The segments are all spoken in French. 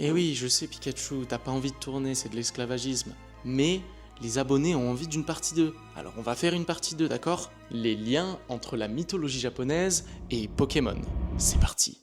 Eh oui, je sais Pikachu, t'as pas envie de tourner, c'est de l'esclavagisme. Mais les abonnés ont envie d'une partie 2. Alors on va faire une partie 2, d'accord? Les liens entre la mythologie japonaise et Pokémon. C'est parti.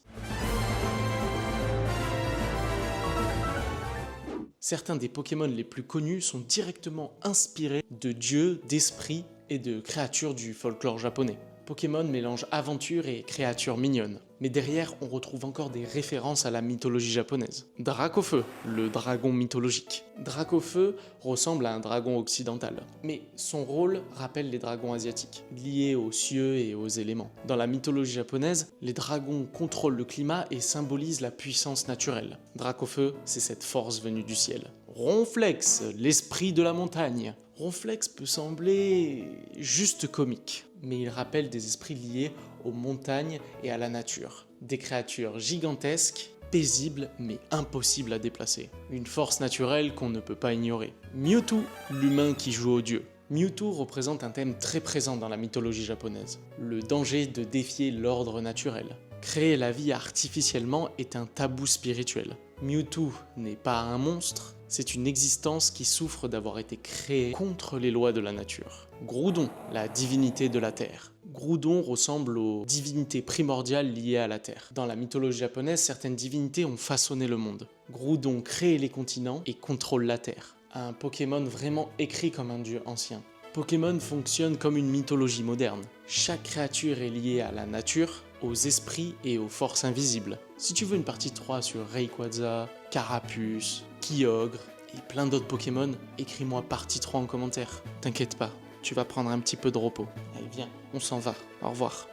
Certains des Pokémon les plus connus sont directement inspirés de dieux, d'esprits et de créatures du folklore japonais. Pokémon mélange aventure et créatures mignonnes. Mais derrière, on retrouve encore des références à la mythologie japonaise. Dracofeu, le dragon mythologique. Dracofeu ressemble à un dragon occidental, mais son rôle rappelle les dragons asiatiques, liés aux cieux et aux éléments. Dans la mythologie japonaise, les dragons contrôlent le climat et symbolisent la puissance naturelle. Dracofeu, c'est cette force venue du ciel. Ronflex, l'esprit de la montagne. Ronflex peut sembler juste comique, mais il rappelle des esprits liés aux montagnes et à la nature. Des créatures gigantesques, paisibles mais impossibles à déplacer. Une force naturelle qu'on ne peut pas ignorer. Mewtwo, l'humain qui joue aux dieux. Mewtwo représente un thème très présent dans la mythologie japonaise, le danger de défier l'ordre naturel. Créer la vie artificiellement est un tabou spirituel. Mewtwo n'est pas un monstre, c'est une existence qui souffre d'avoir été créée contre les lois de la nature. Groudon, la divinité de la terre. Groudon ressemble aux divinités primordiales liées à la terre. Dans la mythologie japonaise, certaines divinités ont façonné le monde. Groudon crée les continents et contrôle la terre. Un Pokémon vraiment écrit comme un dieu ancien. Pokémon fonctionne comme une mythologie moderne. Chaque créature est liée à la nature, aux esprits et aux forces invisibles. Si tu veux une partie 3 sur Rayquaza, Carapuce, Kyogre et plein d'autres Pokémon, écris-moi partie 3 en commentaire. T'inquiète pas, tu vas prendre un petit peu de repos. Allez viens, on s'en va, au revoir.